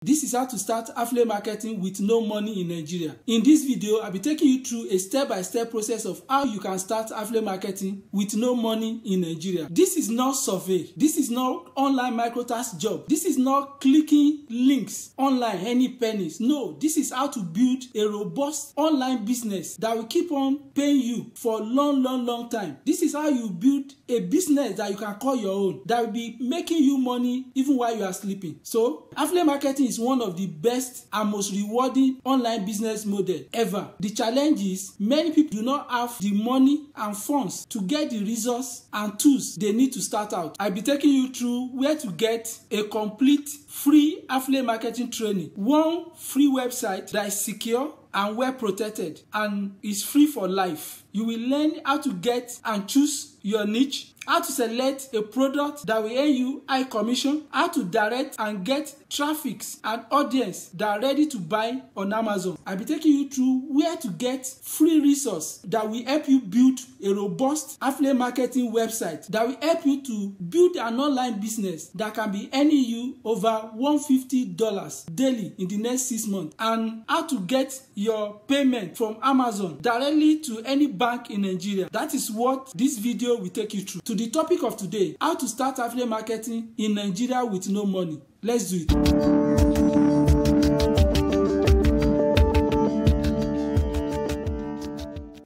This is how to start affiliate marketing with no money in Nigeria. In this video, I'll be taking you through a step-by-step process of how you can start affiliate marketing with no money in Nigeria. This is not survey. This is not online microtask job. This is not clicking links online any pennies. No, this is how to build a robust online business that will keep on paying you for a long time. This is how you build a business that you can call your own, that will be making you money even while you are sleeping. So affiliate marketing is one of the best and most rewarding online business model ever. The challenge is many people do not have the money and funds to get the resources and tools they need to start out. I'll be taking you through where to get a complete free affiliate marketing training, one free website that is secure and well protected and is free for life. You will learn how to get and choose your niche, how to select a product that will earn you high commission, how to direct and get traffic and audience that are ready to buy on Amazon. I'll be taking you through where to get free resource that will help you build a robust affiliate marketing website that will help you to build an online business that can be earning you over $150 daily in the next 6 months, and how to get your payment from Amazon directly to any bank in Nigeria. That is what this video will take you through. To the topic of today, how to start affiliate marketing in Nigeria with no money. Let's do it.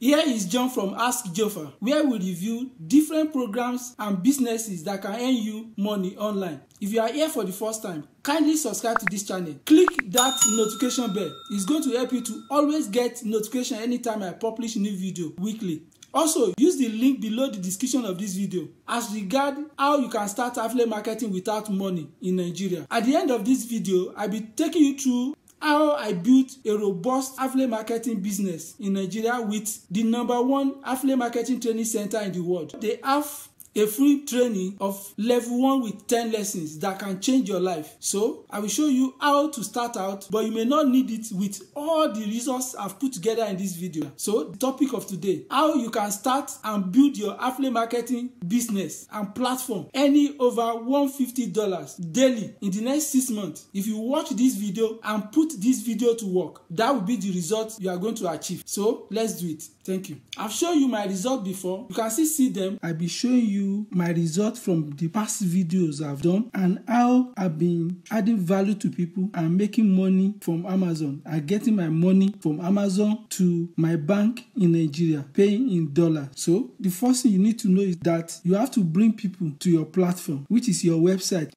Here is John from Ask JOFA, where we review different programs and businesses that can earn you money online. If you are here for the first time, kindly subscribe to this channel. Click that notification bell. It's going to help you to always get notification anytime I publish a new video weekly. Also, use the link below the description of this video as regard how you can start affiliate marketing without money in Nigeria. At the end of this video, I'll be taking you through how I built a robust affiliate marketing business in Nigeria with the #1 affiliate marketing training center in the world. They have a free training of level 1 with 10 lessons that can change your life. So I will show you how to start out, but you may not need it with all the resources I've put together in this video. So the topic of today, how you can start and build your affiliate marketing business and platform earning over $150 daily in the next 6 months. If you watch this video and put this video to work, that will be the result you are going to achieve. So let's do it. Thank you. I've shown you my result before. You can still see them. I'll be showing you my result from the past videos I've done and how I've been adding value to people and making money from Amazon and getting my money from Amazon to my bank in Nigeria, paying in dollars. So the first thing you need to know is that you have to bring people to your platform, which is your website.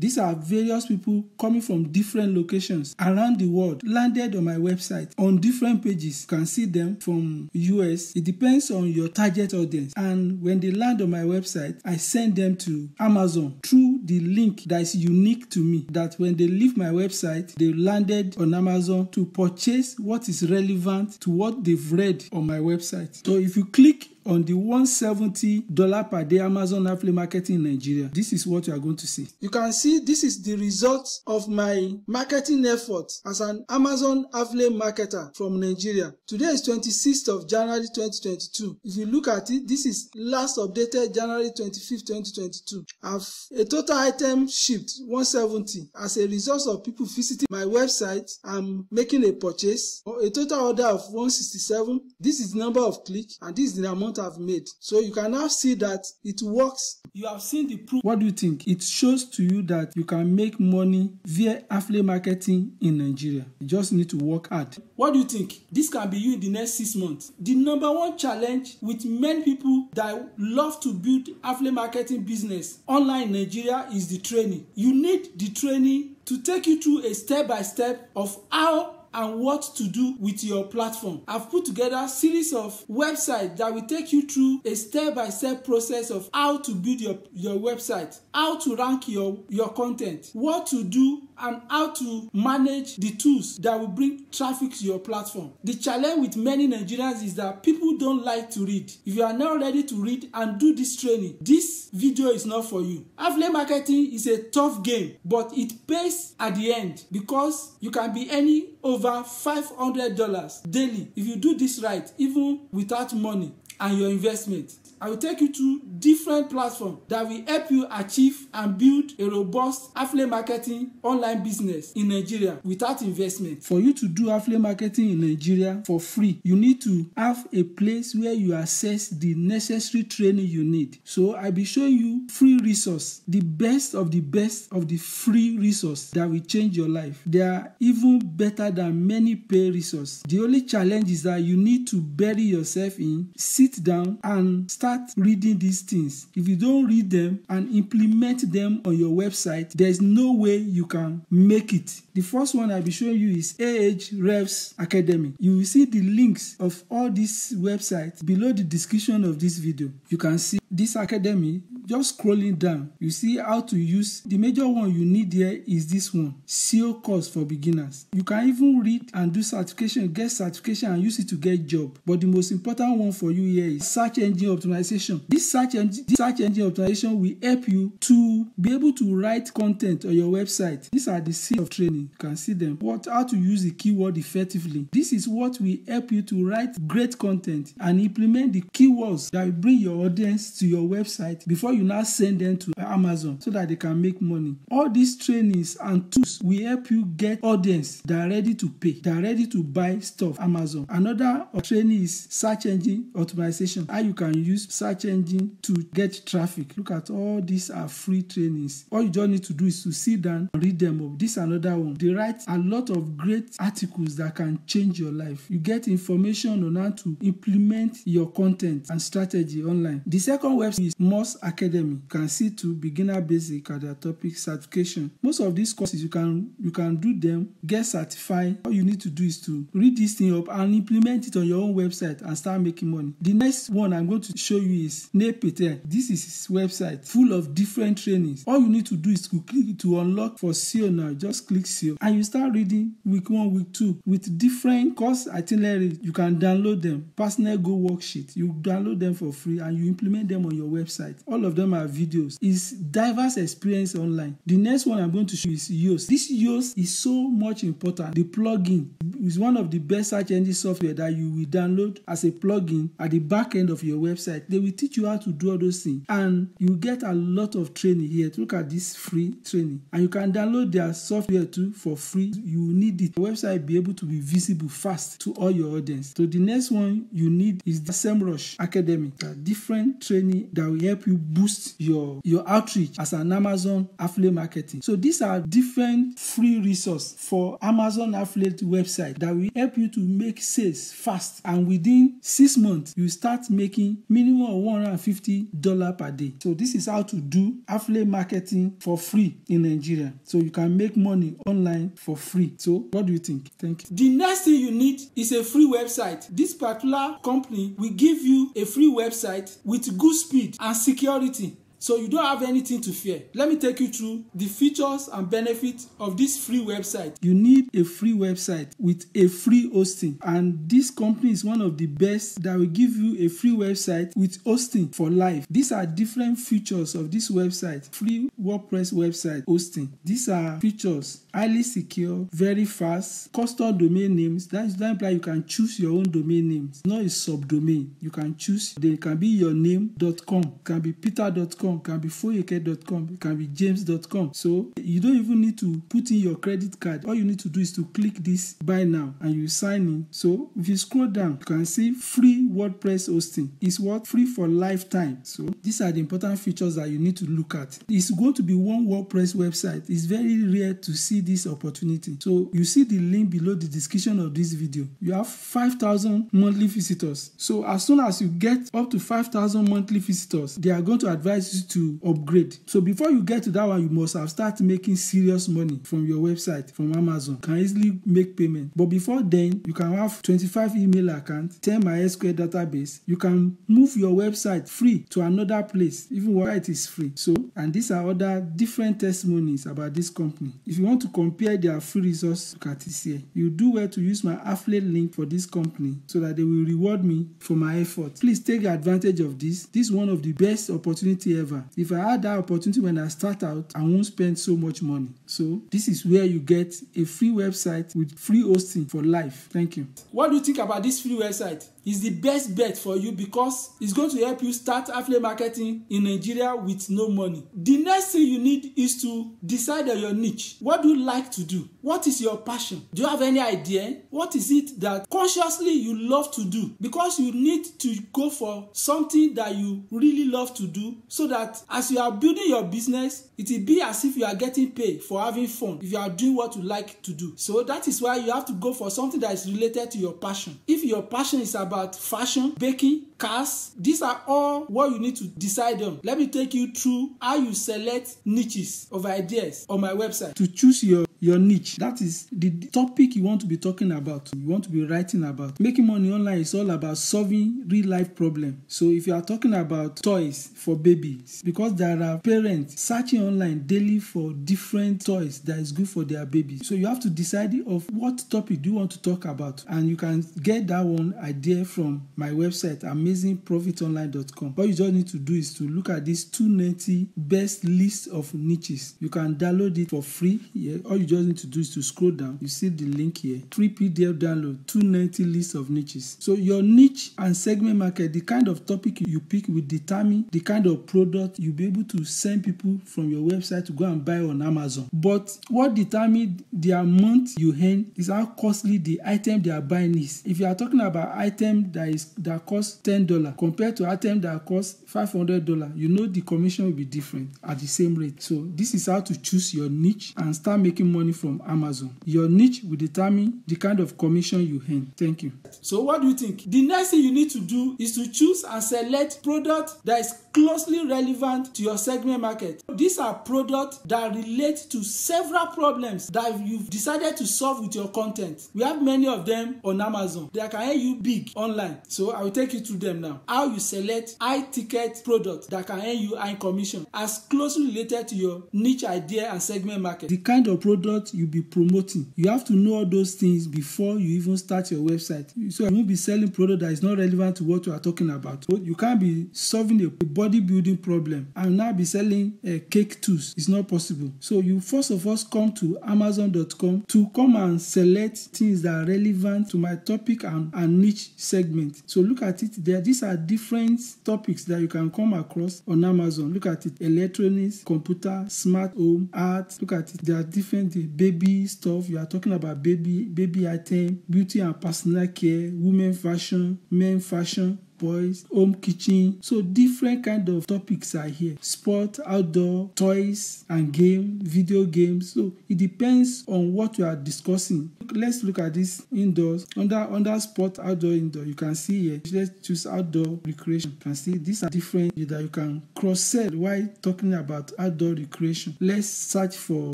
These are various people coming from different locations around the world, landed on my website on different pages. You can see them from US. It depends on your target audience. And when they land on my website, I send them to Amazon through the link that is unique to me, that when they leave my website, they landed on Amazon to purchase what is relevant to what they've read on my website. So if you click on the $170 per day Amazon affiliate marketing in Nigeria, this is what you are going to see. You can see this is the result of my marketing efforts as an Amazon affiliate marketer from Nigeria. Today is 26th of January 2022. If you look at it, this is last updated January 25th, 2022. I've a total item shipped 170 as a result of people visiting my website and making a purchase, or a total order of 167. This is the number of clicks and this is the amount I've made. So you can now see that it works. You have seen the proof. What do you think? It shows to you that you can make money via affiliate marketing in Nigeria. You just need to work hard. What do you think? This can be you in the next 6 months. The #1 challenge with many people that love to build affiliate marketing business online in Nigeria is the training. You need the training to take you through a step-by-step of how and what to do with your platform. I've put together a series of websites that will take you through a step-by-step process of how to build your website, how to rank your content, what to do, and how to manage the tools that will bring traffic to your platform. The challenge with many Nigerians is that people don't like to read. If you are not ready to read and do this training, this video is not for you. Affiliate marketing is a tough game, but it pays at the end because you can be earning over $500 daily if you do this right, even without money and your investment. I will take you to different platforms that will help you achieve and build a robust affiliate marketing online business in Nigeria without investment. For you to do affiliate marketing in Nigeria for free, you need to have a place where you access the necessary training you need. So I'll be showing you free resource, the best of the free resource that will change your life. They are even better than many paid resources. The only challenge is that you need to bury yourself in, sit down and start reading these things. If you don't read them and implement them on your website, there's no way you can make it. The first one I'll be showing you is Ahrefs Academy. You will see the links of all these websites below the description of this video. You can see this academy. Just scrolling down, you see how to use. The major one you need here is this one, SEO course for beginners. You can even read and do certification, get certification and use it to get job. But the most important one for you here is search engine optimization. This search engine optimization will help you to be able to write content on your website. These are the seeds of training. You can see them. How to use the keyword effectively. This is what will help you to write great content and implement the keywords that will bring your audience to your website before you now send them to Amazon so that they can make money. All these trainings and tools will help you get audience that are ready to pay, that are ready to buy stuff Amazon. Another training is search engine optimization, how you can use search engine to get traffic. Look at all these are free trainings. All you just need to do is to sit down and read them up. This is another one. They write a lot of great articles that can change your life. You get information on how to implement your content and strategy online. The second website is Moss Academy. You can see to beginner basic at their topic certification. Most of these courses you can do them, get certified. All you need to do is to read this thing up and implement it on your own website and start making money. The next one I'm going to show you is Nepeter. This is his website full of different trainings. All you need to do is to click to unlock for SEO now. Just click SEO and you start reading week 1, week 2 with different course itineraries. You can download them. Personal goal worksheet. You download them for free and you implement them on your website. All of them are videos. It's diverse experience online. The next one I'm going to show you is Yoast. This Yoast is so much important. The plugin is one of the best search engine software that you will download as a plugin at the back end of your website. They will teach you how to do all those things and you get a lot of training here. Look at this free training and you can download their software too for free. You need it. The website be able to be visible fast to all your audience. So the next one you need is the SEMrush Academy. Different training that will help you boost your outreach as an Amazon affiliate marketing. So these are different free resources for Amazon affiliate website that will help you to make sales fast and within 6 months you start making minimum of $150 per day. So this is how to do affiliate marketing for free in Nigeria. So you can make money online for free. So what do you think? Thank you. The next thing you need is a free website. This particular company will give you a free website with good speed and security. So you don't have anything to fear. Let me take you through the features and benefits of this free website. You need a free website with a free hosting. And this company is one of the best that will give you a free website with hosting for life. These are different features of this website. Free WordPress website hosting. These are features highly secure, very fast, custom domain names. That implies you can choose your own domain names, not a subdomain. You can choose. They can be your name.com, can be peter.com, can be foyeke.com, can be james.com. So you don't even need to put in your credit card. All you need to do is to click this buy now and you sign in. So if you scroll down, you can see free WordPress hosting. It's what? Free for lifetime. So these are the important features that you need to look at. It's going to be one WordPress website. It's very rare to see this opportunity. So you see the link below the description of this video. You have 5,000 monthly visitors. So as soon as you get up to 5,000 monthly visitors, they are going to advise you to upgrade. So before you get to that one, you must have started making serious money from your website, from Amazon. You can easily make payment. But before then, you can have 25 email accounts, 10 MySQL database. You can move your website free to another place, even while it is free. So, and these are other different testimonies about this company. If you want to compare their free resources, look at this here. You do well to use my affiliate link for this company so that they will reward me for my effort. Please take advantage of this. This is one of the best opportunity ever. If I had that opportunity when I start out, I won't spend so much money. So this is where you get a free website with free hosting for life. Thank you. What do you think about this free website? is the best bet for you because it's going to help you start affiliate marketing in Nigeria with no money. The next thing you need is to decide on your niche. What do you like to do? What is your passion? Do you have any idea? What is it that consciously you love to do? Because you need to go for something that you really love to do so that as you are building your business, it will be as if you are getting paid for having fun if you are doing what you like to do. So that is why you have to go for something that is related to your passion. If your passion is about fashion, baking, cars, these are all what you need to decide on. Let me take you through how you select niches of ideas on my website. To choose your niche, that is the topic you want to be talking about, you want to be writing about. Making money online is all about solving real life problems. So if you are talking about toys for babies, because there are parents searching online daily for different toys that is good for their babies, so you have to decide of what topic do you want to talk about, and you can get that one idea from my website amazingprofitonline.com. What you just need to do is to look at this 290 best list of niches. You can download it for free here. All you just need to do is to scroll down. You see the link here. Free PDF download, 290 list of niches. So your niche and segment market, the kind of topic you pick will determine the kind of product you'll be able to send people from your website to go and buy on Amazon. But what determines the amount you earn is how costly the item they are buying is. If you are talking about item that costs $10 compared to item that costs $500, you know the commission will be different at the same rate. So this is how to choose your niche and start making money from Amazon. Your niche will determine the kind of commission you earn. Thank you. So what do you think? The next thing you need to do is to choose and select products that is closely relevant to your segment market. These are products that relate to several problems that you've decided to solve with your content. We have many of them on Amazon. They can help you big online. So I will take you through them now. How you select high ticket products that can earn you high commission as closely related to your niche idea and segment market. The kind of product you'll be promoting. You have to know all those things before you even start your website. So you won't be selling product that is not relevant to what you are talking about. You can't be solving a bodybuilding problem and now be selling cake tools. It's not possible. So you first of all come to Amazon.com to come and select things that are relevant to my topic and niche segment. So look at it there. These are different topics that you can come across on Amazon. Look at it. Electronics, computer, smart home, art. Look at it. There are different baby stuff. You are talking about baby item, beauty and personal care, women fashion, men fashion, boys, home kitchen. So different kind of topics are here. Sport, outdoor, toys and game, video games. So it depends on what you are discussing. Let's look at this indoors. Under sport, outdoor, indoor, you can see here. Let's choose outdoor recreation. You can see these are different that you can cross-sell while talking about outdoor recreation. Let's search for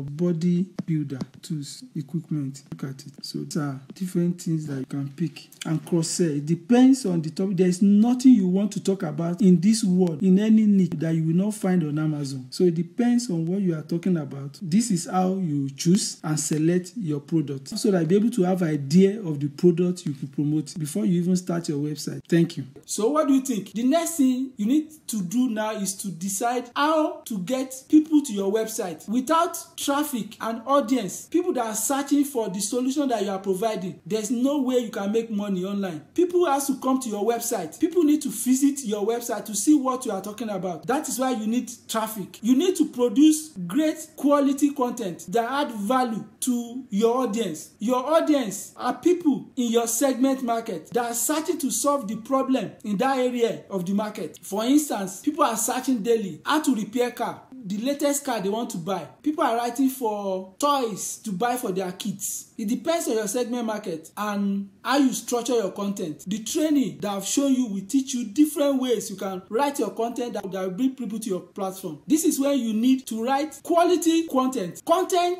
body builder tools, equipment. Look at it. So these are different things that you can pick and cross-sell. It depends on the topic. There is nothing you want to talk about in this world, in any niche, that you will not find on Amazon. So it depends on what you are talking about. This is how you choose and select your product, so that you'll be able to have an idea of the product you can promote before you even start your website. Thank you. So what do you think? The next thing you need to do now is to decide how to get people to your website without traffic and audience. People that are searching for the solution that you are providing. There's no way you can make money online. People have to come to your website. People need to visit your website to see what you are talking about. That is why you need traffic. You need to produce great quality content that add value to your audience. Your audience are people in your segment market that are searching to solve the problem in that area of the market. For instance, people are searching daily how to repair car, the latest car they want to buy. People are writing for toys to buy for their kids. It depends on your segment market and how you structure your content. The training that I've shown you will teach you different ways you can write your content that will bring people to your platform. This is when you need to write quality content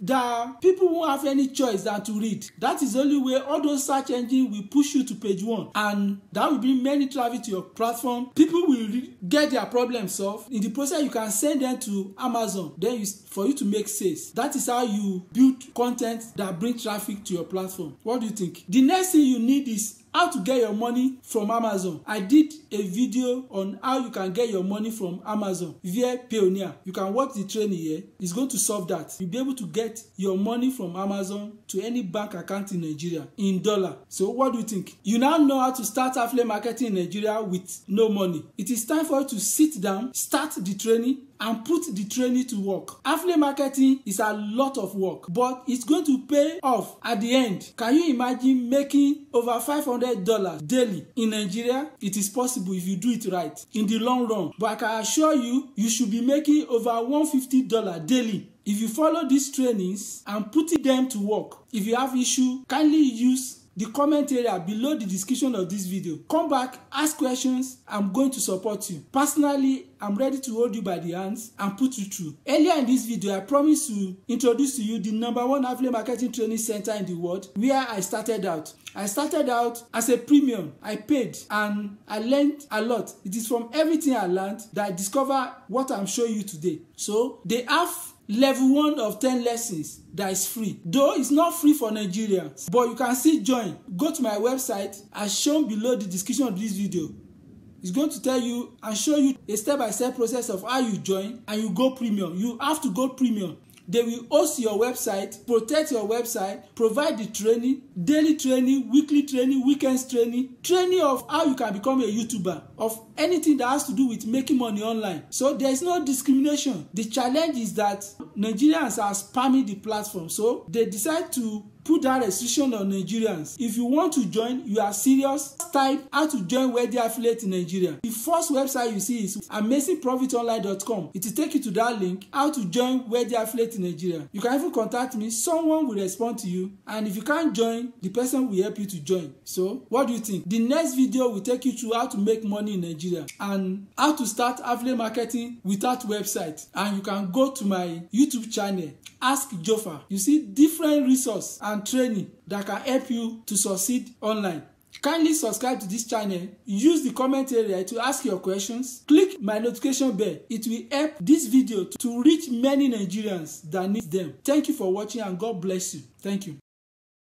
that people won't have any choice than to read. That is the only way all those search engines will push you to page 1, and that will bring many traffic to your platform. People will get their problem solved. In the process, you can send them to Amazon then for you to make sales. That is how you build content that brings traffic to your platform. What do you think? The next thing you need is how to get your money from Amazon. I did a video on how you can get your money from Amazon via Payoneer. You can watch the training here. It's going to solve that. You'll be able to get your money from Amazon to any bank account in Nigeria in dollar. So what do you think? You now know how to start affiliate marketing in Nigeria with no money. It is time for you to sit down, start the training, and put the training to work. Affiliate marketing is a lot of work, but it's going to pay off at the end. Can you imagine making over $500 daily in Nigeria? It is possible if you do it right in the long run, but I can assure you, you should be making over $150 daily if you follow these trainings and putting them to work. If you have issue, kindly use the comment area below the description of this video. Come back, ask questions. I'm going to support you. Personally, I'm ready to hold you by the hands and put you through. Earlier in this video, I promised to introduce to you the #1 affiliate marketing training center in the world where I started out. I started out as a premium. I paid and I learned a lot. It is from everything I learned that I discovered what I'm showing you today. So they have level 1 of 10 lessons that is free, though it's not free for Nigerians, but you can still join. Go to my website as shown below the description of this video. It's going to tell you and show you a step-by-step process of how you join and you go premium. You have to go premium. They will host your website, protect your website, provide the training, daily training, weekly training, weekends training, training of how you can become a YouTuber, of anything that has to do with making money online. So there is no discrimination. The challenge is that Nigerians are spamming the platform, so they decide to put that restriction on Nigerians. If you want to join, you are serious, type how to join Wealthy Affiliate in Nigeria. The first website you see is amazingprofitonline.com. It will take you to that link, how to join Wealthy Affiliate in Nigeria. You can even contact me. Someone will respond to you, and if you can't join, the person will help you to join. So what do you think? The next video will take you through how to make money in Nigeria and how to start affiliate marketing without website. And you can go to my YouTube channel, Ask JOFA. You see different resources and training that can help you to succeed online. Kindly subscribe to this channel. Use the comment area to ask your questions. Click my notification bell. It will help this video to reach many Nigerians that need them. Thank you for watching and God bless you. Thank you.